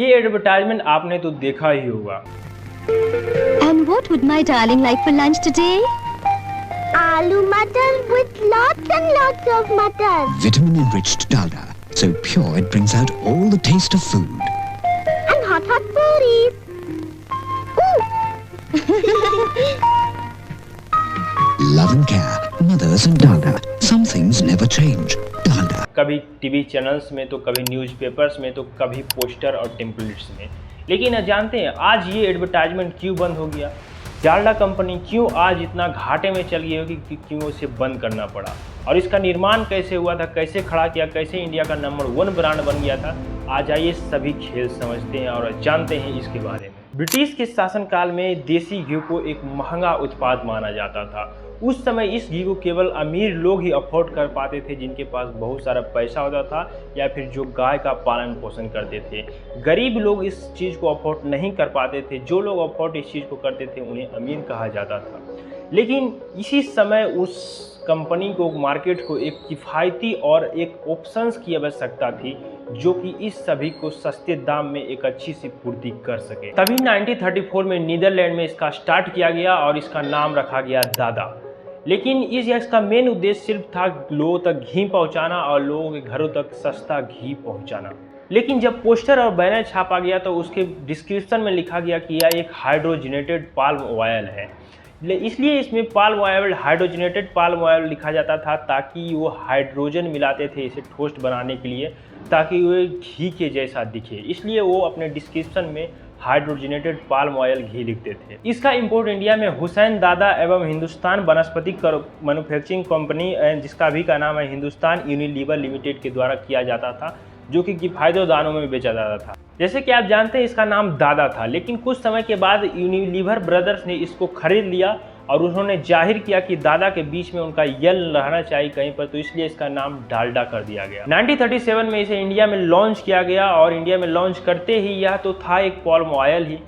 ये एडवर्टाइजमेंट आपने तो देखा ही होगा। And what would my darling like for lunch today? Aloo matar with lots and lots of matar. Vitamin-enriched dalda, so pure it brings out all the taste of food. And hot puris. Ooh. Love and care, mothers and dalda. Some things never change. Dalda. कभी TV channels में तो कभी newspapers में तो कभी poster और templates में। लेकिन जानते हैं आज ये एडवर्टाइजमेंट क्यों बंद हो गया? डालडा कंपनी क्यों आज इतना घाटे में चल गई होगी कि क्यों उसे बंद करना पड़ा, और इसका निर्माण कैसे हुआ था, कैसे खड़ा किया, कैसे इंडिया का नंबर 1 ब्रांड बन गया था। आज आइए सभी खेल समझते हैं और जानते हैं इसके बारे में। ब्रिटिश के शासनकाल में देसी घी को एक महंगा उत्पाद माना जाता था। उस समय इस घी को केवल अमीर लोग ही अफोर्ड कर पाते थे, जिनके पास बहुत सारा पैसा होता था या फिर जो गाय का पालन पोषण करते थे। गरीब लोग इस चीज़ को अफोर्ड नहीं कर पाते थे। जो लोग अफोर्ड इस चीज़ को करते थे उन्हें अमीर कहा जाता था। लेकिन इसी समय उस कंपनी को, मार्केट को एक किफ़ायती और एक ऑप्शंस की आवश्यकता थी जो कि इस सभी को सस्ते दाम में एक अच्छी सी पूर्ति कर सके। तभी 1934 में नीदरलैंड में इसका स्टार्ट किया गया और इसका नाम रखा गया दादा। लेकिन इसका मेन उद्देश्य सिर्फ था लोगों तक घी पहुंचाना और लोगों के घरों तक सस्ता घी पहुंचाना। लेकिन जब पोस्टर और बैनर छापा गया तो उसके डिस्क्रिप्शन में लिखा गया कि यह एक हाइड्रोजनेटेड पाल्म ऑयल है। इसलिए इसमें palm oil, hydrogenated palm oil लिखा जाता था ताकि वो हाइड्रोजन मिलाते थे इसे टोस्ट बनाने के लिए, ताकि वो घी के जैसा दिखे। इसलिए वो अपने डिस्क्रिप्शन में हाइड्रोजनेटेड पाल्म ऑयल घी लिखते थे। इसका इंपोर्ट इंडिया में हुसैन दादा एवं हिंदुस्तान वनस्पतिक मैन्युफैक्चरिंग कंपनी, जिसका भी का नाम है हिंदुस्तान यूनिलीवर लिमिटेड के द्वारा किया जाता था, जो कि किफ़ायती दामों में बेचा जाता था। जैसे कि आप जानते हैं इसका नाम दादा था, लेकिन कुछ समय के बाद यूनिलीवर ब्रदर्स ने इसको खरीद लिया और उन्होंने जाहिर किया कि दादा के बीच में उनका यल रहना चाहिए कहीं पर, तो इसलिए इसका नाम डालडा कर दिया गया। 1937 में इसे इंडिया में लॉन्च किया गया और इंडिया में लॉन्च करते ही यह तो था एक पाल्म ऑयल ही।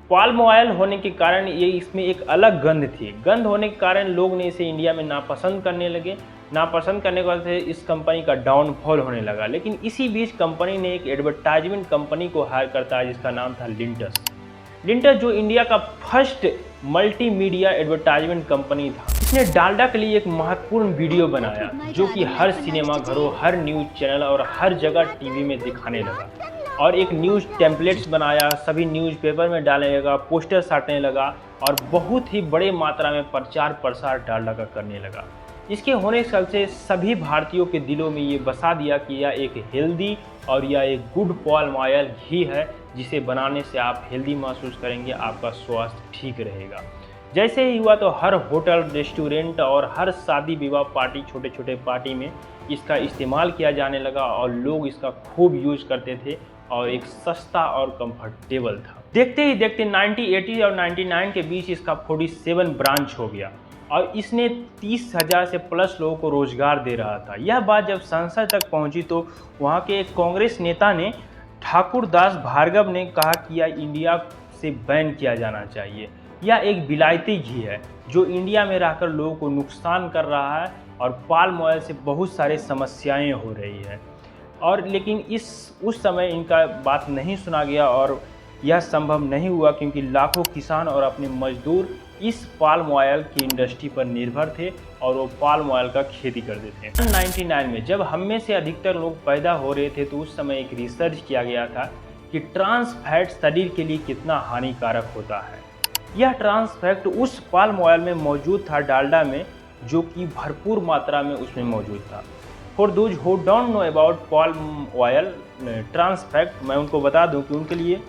पाल्म ऑयल होने के कारण ये इसमें एक अलग गंध थी। गंध होने के कारण लोग ने इसे इंडिया में नापसंद करने लगे। नापसंद करने के बाद से इस कंपनी का डाउनफॉल होने लगा। लेकिन इसी बीच कंपनी ने एक एडवर्टाइजमेंट कंपनी को हायर करता है जिसका नाम था लिंटस। लिंटस जो इंडिया का फर्स्ट मल्टीमीडिया एडवर्टाइजमेंट कंपनी था। इसने डालडा के लिए एक महत्वपूर्ण वीडियो बनाया जो कि हर सिनेमा घरों, हर न्यूज़ चैनल और हर जगह टीवी में दिखाने लगा, और एक न्यूज़ टेम्पलेट्स बनाया, सभी न्यूज़पेपर में डालने लगा, पोस्टर साटने लगा और बहुत ही बड़े मात्रा में प्रचार प्रसार डालडा का करने लगा। इसके होने से सभी भारतीयों के दिलों में ये बसा दिया कि यह एक हेल्दी और यह एक गुड पाल्म ऑयल घी है, जिसे बनाने से आप हेल्दी महसूस करेंगे, आपका स्वास्थ्य ठीक रहेगा। जैसे ही हुआ तो हर होटल, रेस्टोरेंट और हर शादी विवाह पार्टी, छोटे छोटे पार्टी में इसका इस्तेमाल किया जाने लगा और लोग इसका खूब यूज करते थे और एक सस्ता और कंफर्टेबल था। देखते ही देखते 1980 और 99 के बीच इसका 47 ब्रांच हो गया और इसने 30,000 से प्लस लोगों को रोजगार दे रहा था। यह बात जब संसद तक पहुंची तो वहां के एक कांग्रेस नेता ने, ठाकुर दास भार्गव ने कहा कि यह इंडिया से बैन किया जाना चाहिए। यह एक विलायती घी है जो इंडिया में रहकर लोगों को नुकसान कर रहा है और पाल्म ऑयल से बहुत सारे समस्याएं हो रही है। और लेकिन उस समय इनका बात नहीं सुना गया और यह संभव नहीं हुआ क्योंकि लाखों किसान और अपने मजदूर इस पाल्म ऑयल की इंडस्ट्री पर निर्भर थे और वो पाल्म ऑयल का खेती करते थे। 1999 में जब हम में से अधिकतर लोग पैदा हो रहे थे तो उस समय एक रिसर्च किया गया था कि ट्रांस फैट शरीर के लिए कितना हानिकारक होता है। यह ट्रांस फैट उस पाल्म ऑयल में मौजूद था, डालडा में, जो कि भरपूर मात्रा में उसमें मौजूद था। For those who don't know about palm oil trans fat, मैं उनको बता दूं कि उनके लिए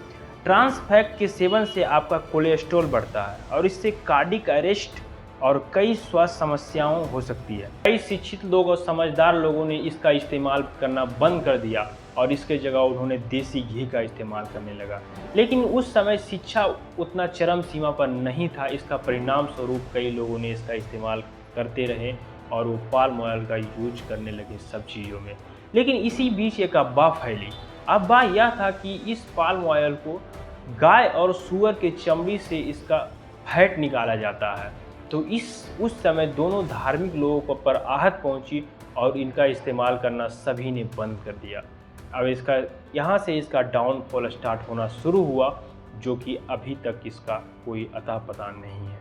ट्रांस फैट के सेवन से आपका कोलेस्ट्रॉल बढ़ता है और इससे कार्डिक अरेस्ट और कई स्वास्थ्य समस्याओं हो सकती है। कई शिक्षित लोग और समझदार लोगों ने इसका इस्तेमाल करना बंद कर दिया और इसके जगह उन्होंने देसी घी का इस्तेमाल करने लगा। लेकिन उस समय शिक्षा उतना चरम सीमा पर नहीं था। इसका परिणाम स्वरूप कई लोगों ने इसका इस्तेमाल करते रहे और वो पाल्म ऑयल का यूज करने लगे सब चीज़ों में। लेकिन इसी बीच एक अफवाह फैली। अफवाह यह था कि इस पाल्म ऑयल को गाय और सूअर के चमड़ी से इसका फैट निकाला जाता है। तो उस समय दोनों धार्मिक लोगों पर आहत पहुंची और इनका इस्तेमाल करना सभी ने बंद कर दिया। अब इसका यहाँ से इसका डाउनफॉल स्टार्ट होना शुरू हुआ, जो कि अभी तक इसका कोई अता पता नहीं है।